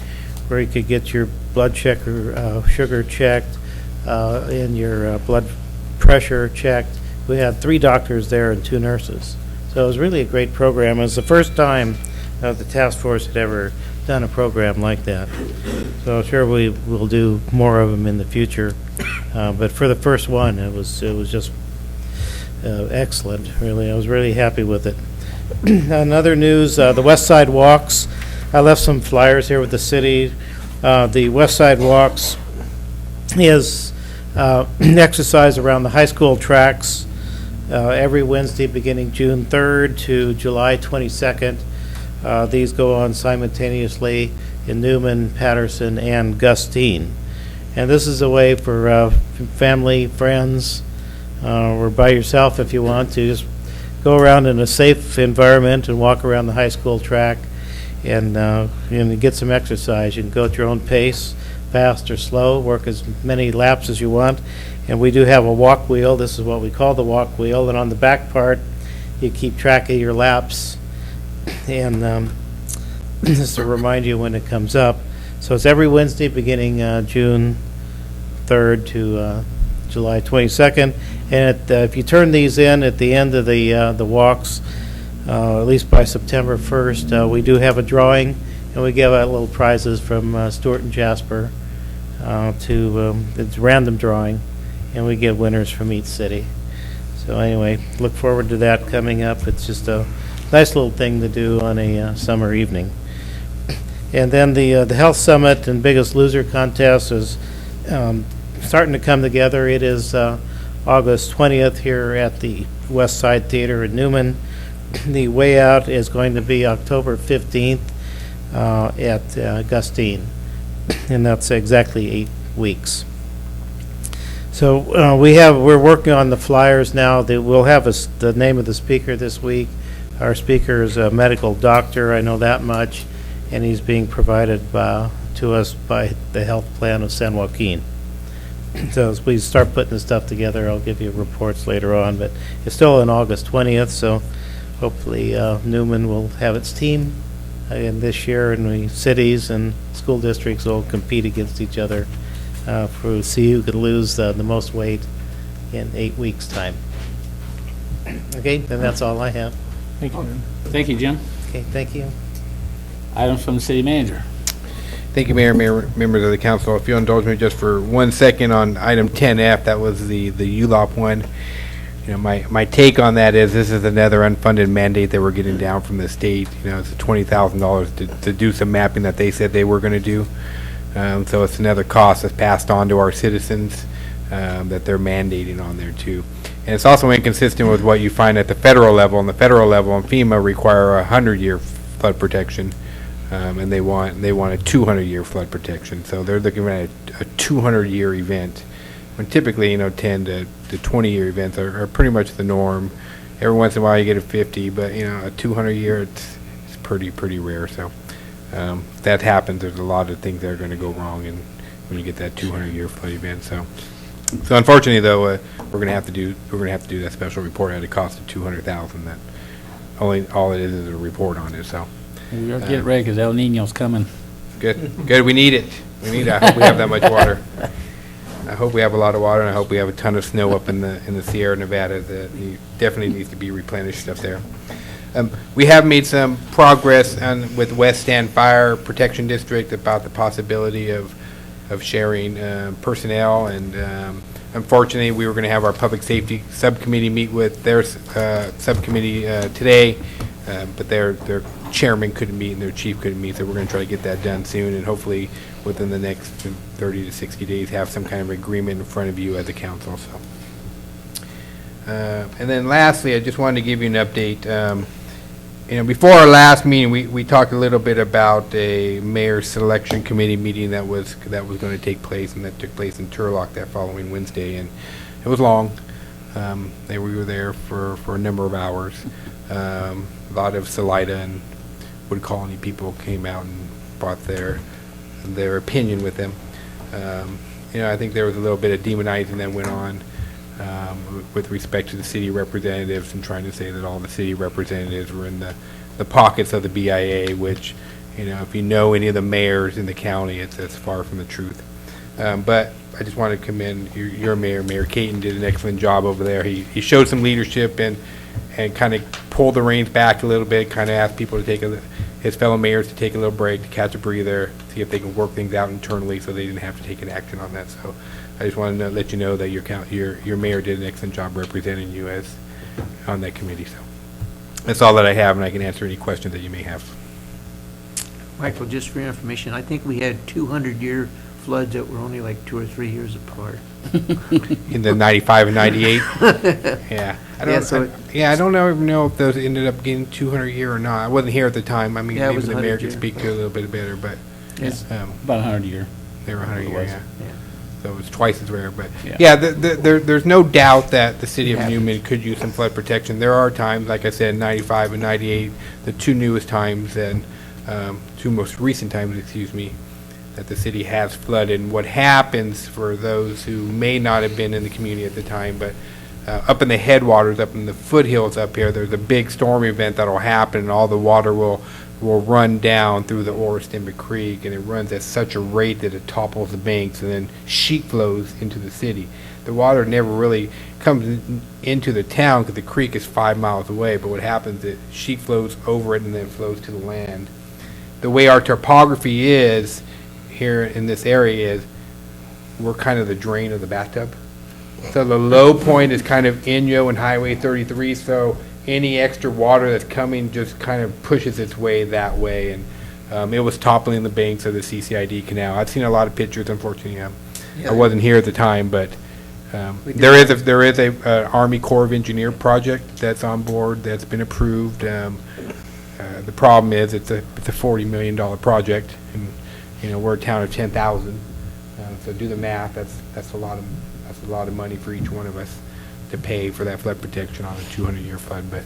where you could get your blood sugar checked and your blood pressure checked. We had 3 doctors there and 2 nurses. So it was really a great program. It was the first time the task force had ever done a program like that. So I'm sure we will do more of them in the future. But for the first one, it was just excellent, really. I was really happy with it. Another news, the West Side Walks. I left some flyers here with the city. The West Side Walks is an exercise around the high school tracks every Wednesday beginning June 3rd to July 22nd. These go on simultaneously in Newman, Patterson, and Gustine. And this is a way for family, friends, or by yourself if you want to just go around in a safe environment and walk around the high school track and get some exercise. You can go at your own pace, fast or slow, work as many laps as you want. And we do have a walk wheel. This is what we call the walk wheel. And on the back part, you keep track of your laps. And just to remind you when it comes up. So it's every Wednesday beginning June 3rd to July 22nd. And if you turn these in at the end of the walks, at least by September 1st, we do have a drawing, and we give out little prizes from Stuart and Jasper. It's random drawing, and we get winners from each city. So anyway, look forward to that coming up. It's just a nice little thing to do on a summer evening. And then the Health Summit and Biggest Loser contest is starting to come together. It is August 20th here at the West Side Theater in Newman. The way out is going to be October 15th at Gustine, and that's exactly 8 weeks. So we're working on the flyers now. We'll have the name of the speaker this week. Our speaker is a medical doctor, I know that much, and he's being provided to us by the health plan of San Joaquin. So as we start putting this stuff together, I'll give you reports later on, but it's still on August 20th, so hopefully Newman will have its team again this year, and the cities and school districts will compete against each other to see who can lose the most weight in 8 weeks' time. Okay, then that's all I have. Thank you. Thank you, Jim. Okay, thank you. Items from the city manager. Thank you, Mayor, members of the council. If you'll indulge me just for 1 second on item 10F, that was the ULOP one. You know, my take on that is this is another unfunded mandate that we're getting down from the state. You know, it's $20,000 to do some mapping that they said they were going to do. So it's another cost that's passed on to our citizens that they're mandating on there too. And it's also inconsistent with what you find at the federal level. On the federal level, and FEMA require a 100-year flood protection, and they want a 200-year flood protection. So they're looking at a 200-year event, when typically 10 to 20-year events are pretty much the norm. Every once in a while you get a 50, but a 200-year it's pretty rare. So if that happens, there's a lot of things that are going to go wrong, and when you get that 200-year flood event. So unfortunately, though, we're going to have to do that special report at a cost of $200,000. That all it is a report on it. So Get ready because El Nino's coming. good. We need it. We need, I hope we have that much water. I hope we have a lot of water, and I hope we have a ton of snow up in the Sierra Nevada that definitely needs to be replenished up there. We have made some progress with West Stand Fire Protection District about the possibility of sharing personnel, and unfortunately, we were going to have our Public Safety Subcommittee meet with their subcommittee today, but their chairman couldn't meet and their chief couldn't meet, so we're going to try to get that done soon, and hopefully within the next 30 to 60 days have some kind of agreement in front of you as a council. So, and then lastly, I just wanted to give you an update. Before our last meeting, we talked a little bit about a mayor selection committee meeting that was going to take place, and that took place in Turlock that following Wednesday, and it was long. We were there for a number of hours. A lot of Salida and Wood Colony people came out and brought their opinion with them. I think there was a little bit of demonizing that went on with respect to the city representatives, and trying to say that all the city representatives were in the pockets of the BIA, which, if you know any of the mayors in the county, that's far from the truth. But I just want to commend your mayor. Mayor Caton did an excellent job over there. He showed some leadership and kind of pulled the reins back a little bit, kind of asked people to his fellow mayors to take a little break, to catch a breather, see if they can work things out internally so they didn't have to take an action on that. So I just wanted to let you know that your mayor did an excellent job representing you on that committee. So that's all that I have, and I can answer any questions that you may have. Michael, just for your information, I think we had 200-year floods that were only like 2 or 3 years apart. In the 95 and 98? Yeah. I don't know if those ended up getting 200-year or not. I wasn't here at the time. I mean, maybe the mayor could speak to it a little bit better, but About 100-year. they were 100-year, yeah. Yeah. So it was twice as rare, but Yeah. there's no doubt that the city of Newman could use some flood protection. There are times, like I said, 95 and 98, the two newest times, and two most recent times, that the city has flooded. And what happens for those who may not have been in the community at the time, but up in the headwaters, up in the foothills up here, there's a big storm event that'll happen, and all the water will run down through the Orristimber Creek, and it runs at such a rate that it topples the banks and then sheet flows into the city. The water never really comes into the town because the creek is 5 miles away, but what happens is it sheet flows over it and then flows to the land. The way our topography is here in this area is we're kind of the drain of the bathtub. So the low point is kind of Inyo and Highway 33, so any extra water that's coming just kind of pushes its way that way, and it was toppling the banks of the CCID canal. I've seen a lot of pictures, unfortunately. I wasn't here at the time, but there is a Army Corps of Engineer project that's on board that's been approved. The problem is it's a $40 million project, and we're a town of 10,000. So do the math. That's a lot of money for each one of us to pay for that flood protection on a 200-year flood. But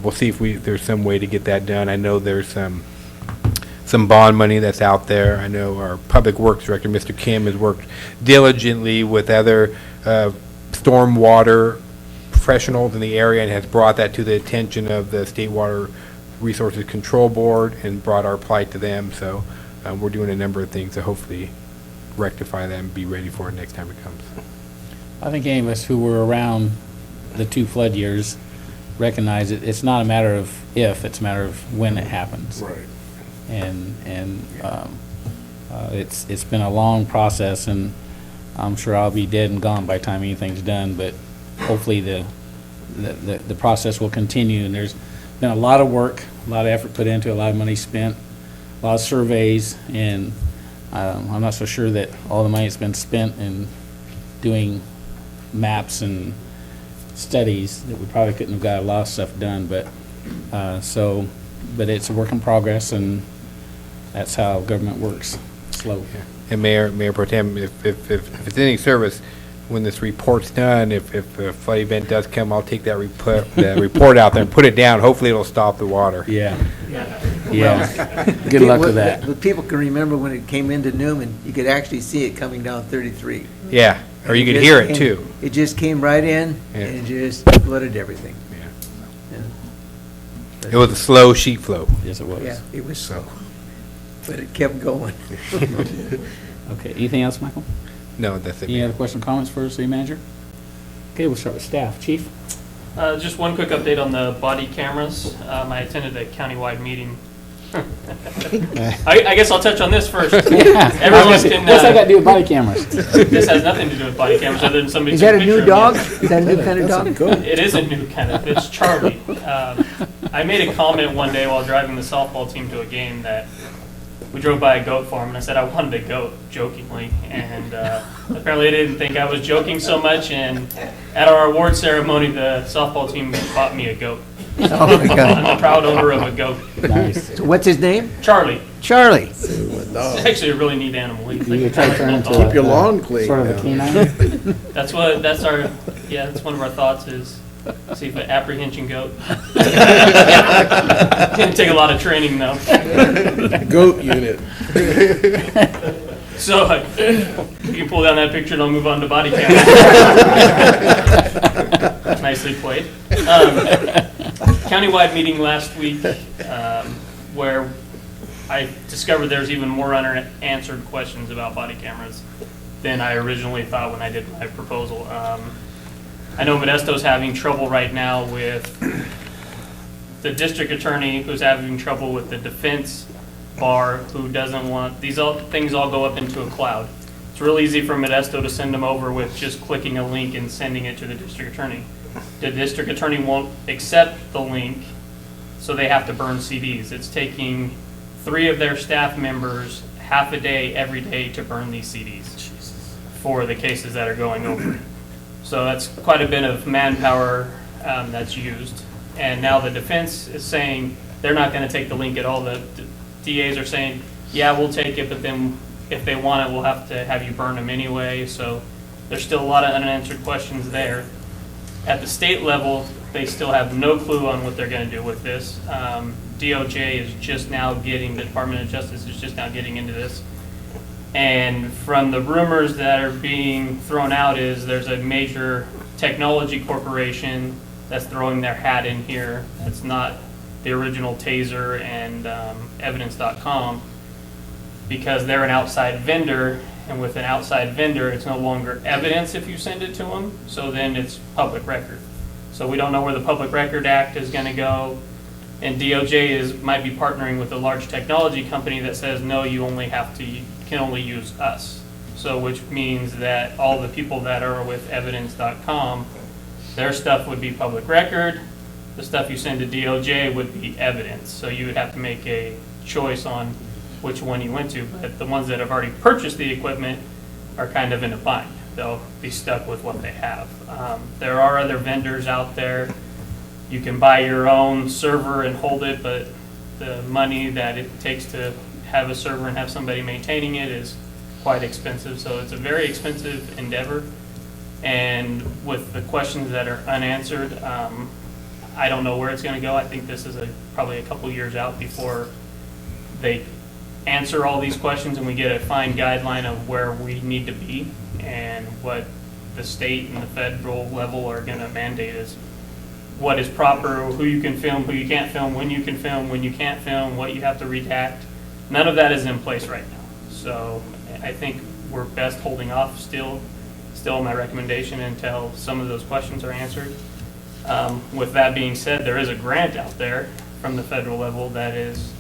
we'll see if there's some way to get that done. I know there's some bond money that's out there. I know our Public Works Director, Mr. Kim, has worked diligently with other stormwater professionals in the area and has brought that to the attention of the State Water Resources Control Board and brought our plight to them. So we're doing a number of things to hopefully rectify that and be ready for it next time it comes. I think any of us who were around the two flood years recognize it's not a matter of if, it's a matter of when it happens. Right. And it's been a long process, and I'm sure I'll be dead and gone by the time anything's done, but hopefully the process will continue. And there's been a lot of work, a lot of effort put into it, a lot of money spent, a lot of surveys, and I'm not so sure that all the money that's been spent in doing maps and studies, that we probably couldn't have got a lot of stuff done, but it's a work in progress, and that's how government works, slow. And Mayor Pro Tem, if it's any service, when this report's done, if a flood event does come, I'll take that report out there and put it down. Hopefully it'll stop the water. Yeah. Good luck with that. But people can remember when it came into Newman, you could actually see it coming down 33. Yeah, or you could hear it too. It just came right in, Yeah. and it just flooded everything. It was a slow sheet flow. Yes, it was. Yeah, it was slow, but it kept going. Okay, anything else, Michael? No, that's it. Any other questions or comments for the city manager? Okay, we'll start with staff. Chief? Just one quick update on the body cameras. I attended a countywide meeting. I guess I'll touch on this first. Everyone can. What's that got to do with body cameras? This has nothing to do with body cameras other than somebody. Is took that a new picture dog? of me. Is that a new kind of dog? It is a new kind of. It's Charlie. I made a comment one day while driving the softball team to a game that we drove by a goat farm, and I said I wanted a goat, jokingly. And apparently they didn't think I was joking so much, and at our award ceremony, the softball team bought me a goat. Oh, my God. I'm the proud owner of a goat. Nice. So what's his name? Charlie. Charlie. It's actually a really neat animal. You try to turn into Keep your lawn clean. sort of a now. canine? That's one of our thoughts is see if an apprehension goat. Didn't take a lot of training though. Goat unit. So you can pull down that picture and I'll move on to body cam. Nicely played. Countywide meeting last week where I discovered there's even more unanswered questions about body cameras than I originally thought when I did my proposal. I know Modesto's having trouble right now with the district attorney who's having trouble with the defense bar who doesn't want, things all go up into a cloud. It's real easy for Modesto to send them over with just clicking a link and sending it to the district attorney. The district attorney won't accept the link, so they have to burn CDs. It's taking 3 of their staff members half a day every day to burn these CDs for the cases that are going over. So that's quite a bit of manpower that's used. And now the defense is saying they're not going to take the link at all. The DAs are saying, yeah, we'll take it, but then if they want it, we'll have to have you burn them anyway. So there's still a lot of unanswered questions there. At the state level, they still have no clue on what they're going to do with this. DOJ is just now getting, the Department of Justice is just now getting into this. And from the rumors that are being thrown out is there's a major technology corporation that's throwing their hat in here. That's not the original Taser and Evidence.com, because they're an outside vendor, and with an outside vendor, it's no longer evidence if you send it to them, so then it's public record. So we don't know where the Public Record Act is going to go, and DOJ might be partnering with a large technology company that says, no, you can only use us. So which means that all the people that are with Evidence.com, their stuff would be public record. The stuff you send to DOJ would be evidence. So you would have to make a choice on which one you went to. But the ones that have already purchased the equipment are kind of in a bind. They'll be stuck with what they have. There are other vendors out there. You can buy your own server and hold it, but the money that it takes to have a server and have somebody maintaining it is quite expensive. So it's a very expensive endeavor. And with the questions that are unanswered, I don't know where it's going to go. I think this is probably a couple years out before they answer all these questions and we get a fine guideline of where we need to be and what the state and the federal level are going to mandate is what is proper, who you can film, who you can't film, when you can film, when you can't film, what you have to redact. None of that is in place right now. So I think we're best holding off still my recommendation until some of those questions are answered. With that being said, there is a grant out there from the federal level that is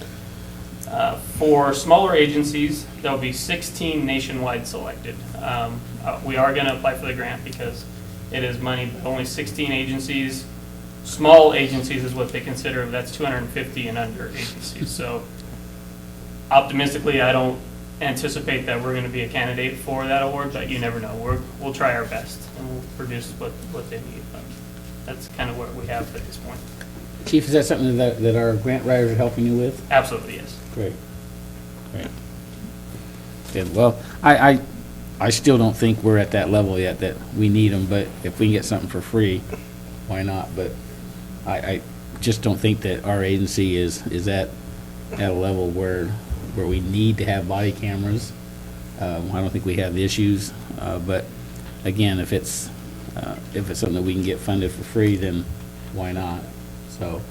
for smaller agencies. There'll be 16 nationwide selected. We are going to apply for the grant because it is money, but only 16 agencies. Small agencies is what they consider. That's 250 and under agencies. So optimistically, I don't anticipate that we're going to be a candidate for that award, but you never know. We'll try our best and we'll produce what they need. But that's kind of what we have at this point. Chief, is that something that our grant writers are helping you with? Absolutely, yes. Great. Good. Well, I still don't think we're at that level yet that we need them, but if we can get something for free, why not? But I just don't think that our agency is at a level where we need to have body cameras. I don't think we have the issues, but again, if it's something that we can get funded for free, then why not? So,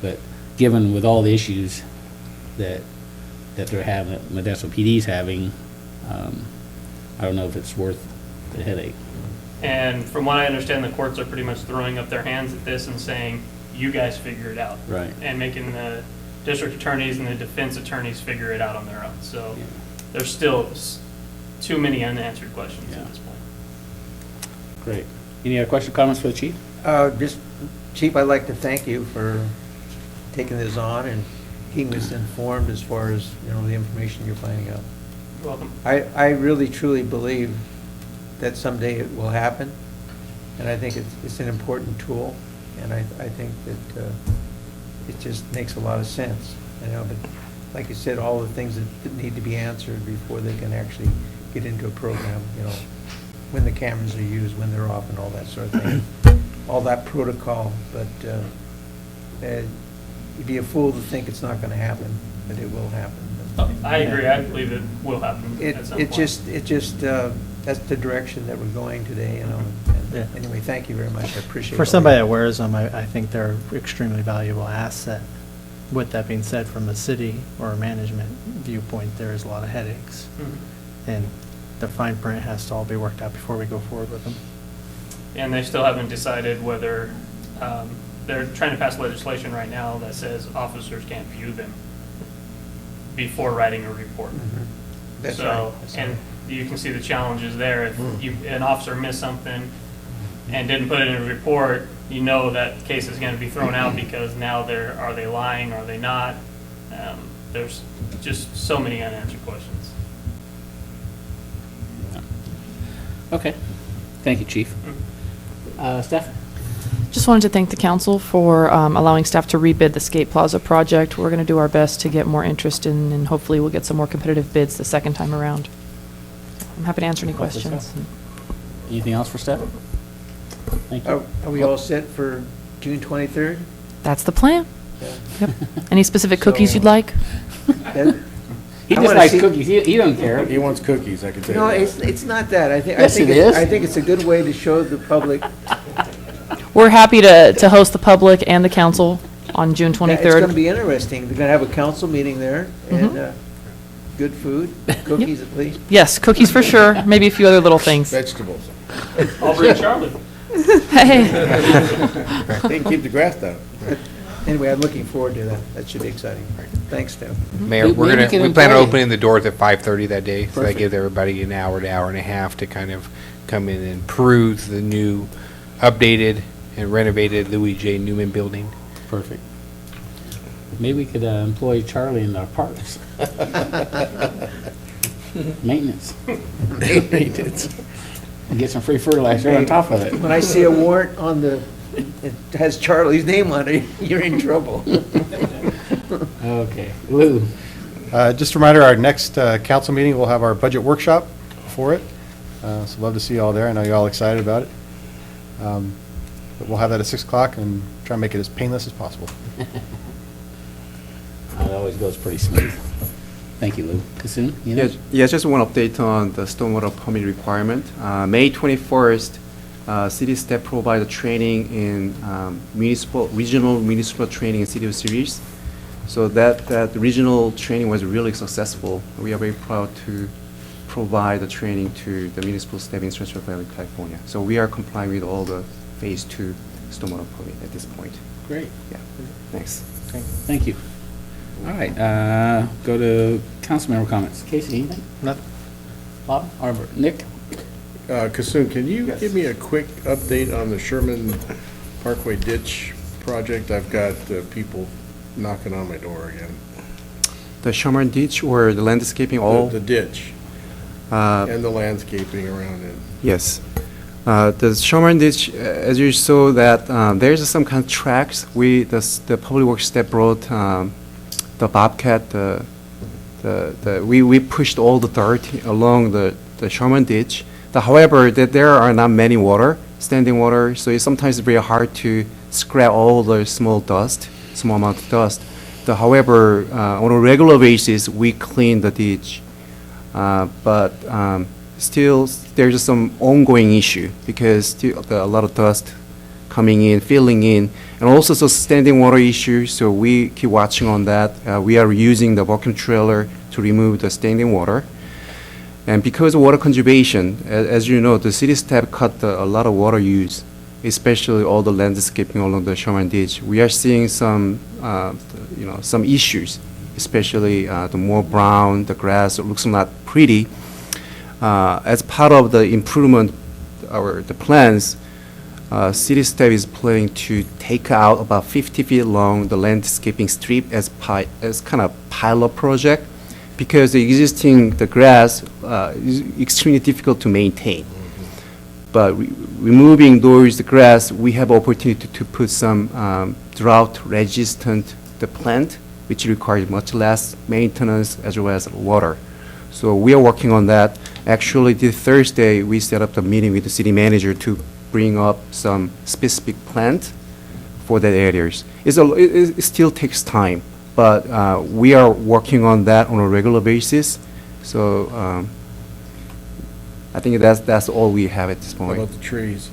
but given with all the issues that they're having, that Modesto PD's having, I don't know if it's worth the headache. And from what I understand, the courts are pretty much throwing up their hands at this and saying, you guys figure it out. Right. And making the district attorneys and the defense attorneys figure it out on their own. So there's still too many unanswered questions Yeah. at this point. Great. Any other questions, comments for the chief? Just, Chief, I'd like to thank you for taking this on and keeping us informed as far as, the information you're finding out. You're welcome. I really truly believe that someday it will happen, and I think it's an important tool, and I think that it just makes a lot of sense, but like you said, all the things that need to be answered before they can actually get into a program, when the cameras are used, when they're off, and all that sort of thing, all that protocol, but you'd be a fool to think it's not going to happen, but it will happen. I agree. I believe it will happen at some point. That's the direction that we're going today, Yeah. Anyway, thank you very much. I appreciate it. For somebody that wears them, I think they're an extremely valuable asset. With that being said, from a city or a management viewpoint, there is a lot of headaches. Mhm. And the fine print has to all be worked out before we go forward with them. And they still haven't decided whether, they're trying to pass legislation right now that says officers can't view them before writing a report. That's So, right. That's and right. you can see the challenges there. If an officer missed something and didn't put it in a report, that case is going to be thrown out because now are they lying, are they not? There's just so many unanswered questions. Okay. Thank you, chief. Steph? Just wanted to thank the council for allowing staff to rebid the Skate Plaza project. We're going to do our best to get more interest in, and hopefully we'll get some more competitive bids the second time around. I'm happy to answer any Hopefully so. questions. Anything else for Steph? Thank you. Are we all set for June 23rd? That's the plan. Yeah. Yep. Any specific cookies you'd like? That- He I just wanna likes see- cookies. He don't care. He wants cookies, I can tell you. No, that. it's not that. I think Yes, it is. I think it's a good way to show the public. We're happy to host the public and the council on June It's going to 23rd. be interesting. They're going to have a council meeting there, and good food, cookies at least. Yes, cookies for sure, maybe a few other little things. Vegetables. I'll bring Charlie. Hey. They can keep the grass down. Anyway, I'm looking forward to that. That should be exciting. Thanks, Steph. Mayor, We plan on employ- opening the doors at 5:30 that day, so that Perfect. gives everybody an hour to hour and a half to kind of come in and peruse the new, updated and renovated Louis J. Newman building. Perfect. Maybe we could employ Charlie in our parks. Maintenance. Maintenance. And get some free fertilizer on top of it. When I see a warrant on it has Charlie's name on it, you're in trouble. Okay. Lou? Just a reminder, our next council meeting, we'll have our budget workshop for it. So love to see you all there. I know you're all excited about it. But we'll have that at 6 o'clock and try and make it as painless as possible. It always goes pretty smooth. Thank you, Lou. Kassoon? Yeah, just one update on the stormwater permit requirement. May 21st, city staff provided training in regional municipal training in City of Series. So that regional training was really successful. We are very proud to provide the training to the municipal staff in Central Valley, California. So we are complying with all the Phase 2 stormwater permit at this point. Great. Yeah, thanks. Okay, thank you. All right, go to council member comments. Casey, anything? Nothing. Bob? Or Nick? Kassoon, can you give me a quick update on the Sherman Parkway ditch project? I've got people knocking on my door again. The Sherman ditch or the landscaping all? The ditch and the landscaping around it. Yes. The Sherman ditch, as you saw that there's some kind of tracks. The public works staff brought the bobcat. We pushed all the dirt along the Sherman ditch. However, there are not many standing water, so it's sometimes very hard to scrap all the small amount of dust. However, on a regular basis, we clean the ditch, but still there's some ongoing issue because still a lot of dust coming in, filling in, and also some standing water issue. So we keep watching on that. We are using the vacuum trailer to remove the standing water. And because of water conservation, as you know, the city staff cut a lot of water use, especially all the landscaping along the Sherman Ditch. We are seeing some, some issues, especially the more brown, the grass looks not pretty. As part of the improvement or the plans, city staff is planning to take out about 50 feet long the landscaping strip as kind of pilot project, because the grass is extremely difficult to maintain. But removing the grass, we have opportunity to put some drought-resistant plant, which requires much less maintenance as well as water. So we are working on that. Actually, this Thursday, we set up the meeting with the city manager to bring up some specific plant for that areas. It still takes time, but we are working on that on a regular basis. So I think that's all we have at this How point. about the trees?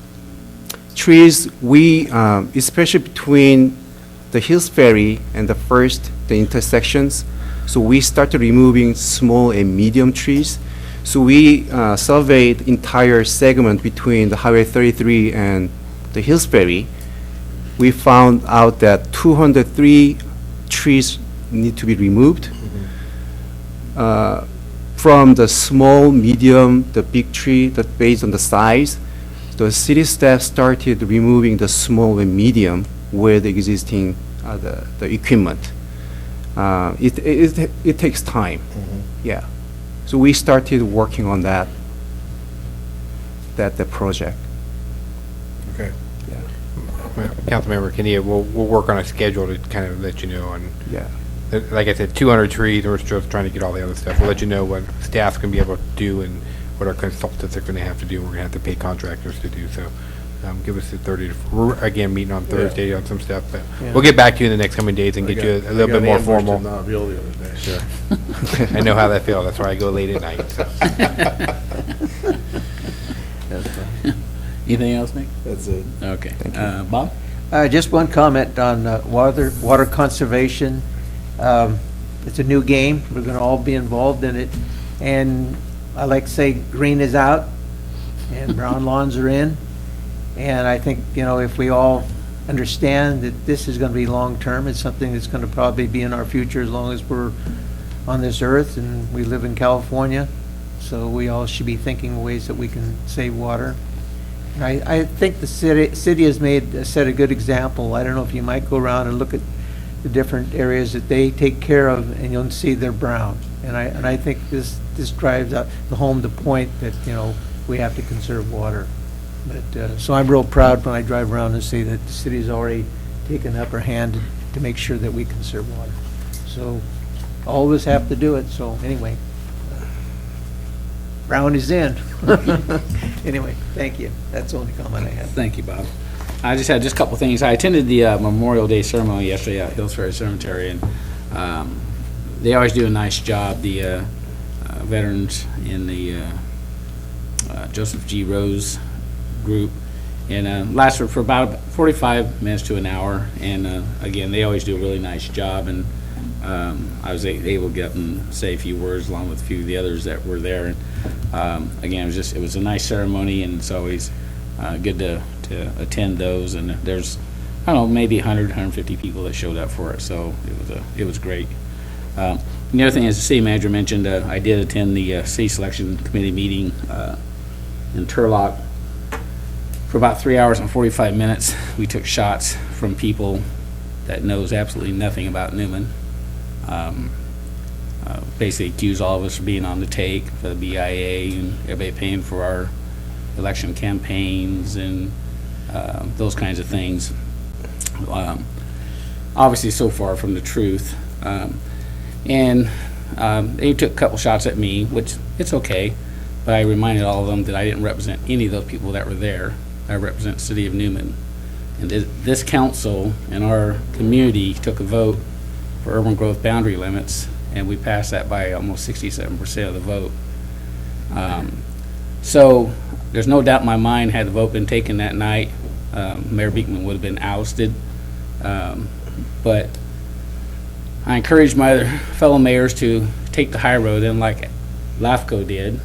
Trees, we, especially between the Hills Ferry and the intersections, so we started removing small and medium trees. So we surveyed the entire segment between the Highway 33 and the Hills Ferry. We found out that 203 trees need to be removed. From the small, medium, the big tree, that based on the size, the city staff started removing the small and medium with existing the equipment. It takes time. Yeah. So we started working on that project. Okay. Councilmember Kenya, we'll work on a schedule to kind of let you know on, Yeah. like I said, 200 trees, and we're just trying to get all the other stuff. We'll let you know what staff's going to be able to do and what our consultants are going to have to do. We're going to have to pay contractors to do so. Give us the 30 to, we're again meeting on Thursday on some stuff, but Yeah. we'll get back to you in the next coming days and get you a little bit more formal. I got ambushed in Knoxville the other day. Sure. I know how that feels. That's why I go late at night, so. Anything else, Nick? That's it. Okay. Bob? Just one comment on water conservation. It's a new game. We're going to all be involved in it. And I like to say green is out and brown lawns are in. And I think, if we all understand that this is going to be long-term, it's something that's going to probably be in our future as long as we're on this earth and we live in California. So we all should be thinking of ways that we can save water. And I think the city has set a good example. I don't know if you might go around and look at the different areas that they take care of, and you'll see they're brown. And I think this drives home the point that, we have to conserve water. But, so I'm real proud when I drive around and see that the city's already taken the upper hand to make sure that we conserve water. So all of us have to do it, so anyway. Brown is in. Anyway, thank you. That's the only comment I have. Thank you, Bob. I just had a couple things. I attended the Memorial Day ceremony yesterday at Hills Ferry Cemetery, and they always do a nice job, the veterans in the Joseph G. Rose group, and lasted for about 45 minutes to an hour, and again, they always do a really nice job, and I was able to get up and say a few words along with a few of the others that were there. And again, it was a nice ceremony, and it's always good to attend those. And there's, I don't know, maybe 100, 150 people that showed up for it, so it was great. And the other thing, as the city manager mentioned, I did attend the city selection committee meeting in Turlock for about 3 hours and 45 minutes. We took shots from people that knows absolutely nothing about Newman. Basically accused all of us of being on the take for the BIA and everybody paying for our election campaigns and those kinds of things. Obviously so far from the truth. And they took a couple shots at me, which it's okay, but I reminded all of them that I didn't represent any of those people that were there. I represent the city of Newman. And this council and our community took a vote for urban growth boundary limits, and we passed that by almost 67% of the vote. So there's no doubt in my mind, had the vote been taken that night, Mayor Beekman would have been ousted. But I encourage my other fellow mayors to take the high road, and like LAFCO did,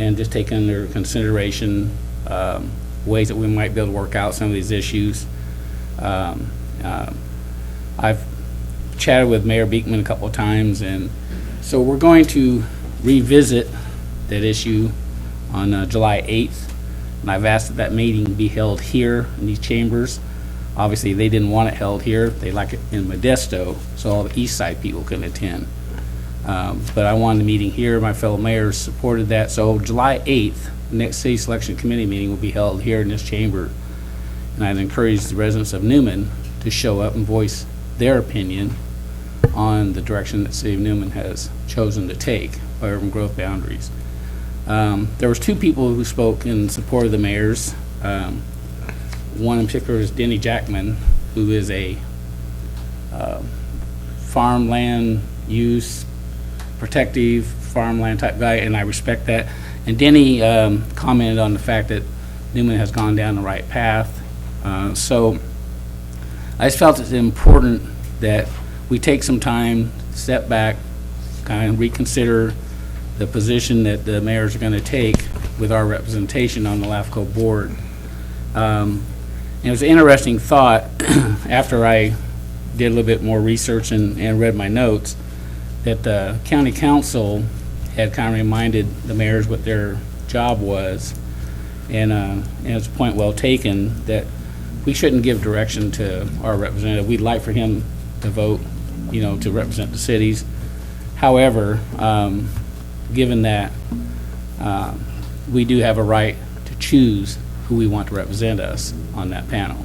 and just take under consideration ways that we might be able to work out some of these issues. I've chatted with Mayor Beekman a couple of times, and so we're going to revisit that issue on July 8th, and I've asked that that meeting be held here in these chambers. Obviously, they didn't want it held here. They like it in Modesto, so all the east side people can attend. But I wanted the meeting here. My fellow mayors supported that. So July 8th, the next city selection committee meeting will be held here in this chamber. And I'd encourage the residents of Newman to show up and voice their opinion on the direction that City of Newman has chosen to take by urban growth boundaries. There was two people who spoke in support of the mayors. One in particular is Denny Jackman, who is a farmland use, protective farmland type guy, and I respect that. And Denny commented on the fact that Newman has gone down the right path. So I just felt it's important that we take some time, step back, kind of reconsider the position that the mayors are going to take with our representation on the LAFCO board. And it was an interesting thought after I did a little bit more research and read my notes, that the county council had kind of reminded the mayors what their job was. And it's a point well taken that we shouldn't give direction to our representative. We'd like for him to vote, to represent the cities. However, given that we do have a right to choose who we want to represent us on that panel.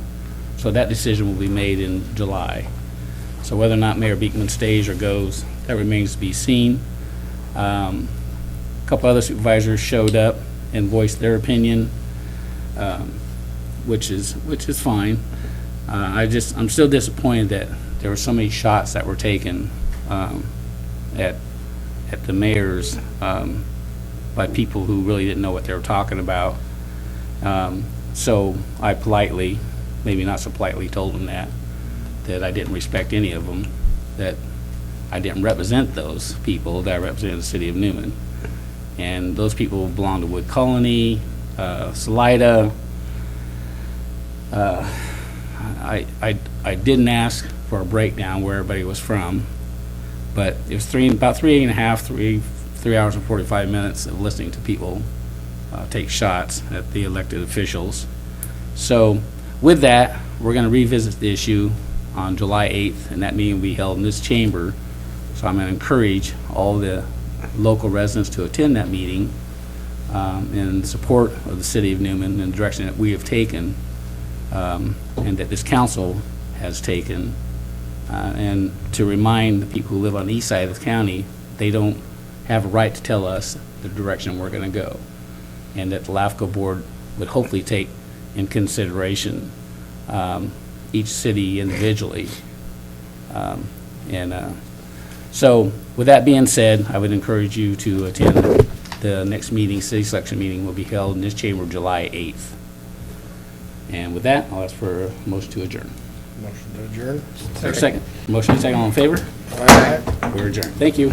So that decision will be made in July. So whether or not Mayor Beekman stays or goes, that remains to be seen. A couple other supervisors showed up and voiced their opinion, which is fine. I'm still disappointed that there were so many shots that were taken at the mayors by people who really didn't know what they were talking about. So I politely, maybe not so politely, told them that I didn't respect any of them, that I didn't represent those people, that I represented the city of Newman. And those people belong to Wood Colony, Salida. I didn't ask for a breakdown where everybody was from, but it was about 3 hours and 45 minutes of listening to people take shots at the elected officials. So with that, we're going to revisit the issue on July 8th, and that meeting will be held in this chamber. So I'm going to encourage all the local residents to attend that meeting in support of the city of Newman and the direction that we have taken and that this council has taken. And to remind the people who live on the east side of the county, they don't have a right to tell us the direction we're going to go. And that the LAFCO board would hopefully take in consideration each city individually. So with that being said, I would encourage you to attend the next meeting. City selection meeting will be held in this chamber July 8th. And with that, I'll ask for a motion to adjourn. Motion to adjourn? Second. Motion and second, all in favor? Aye. We're adjourned. Thank you.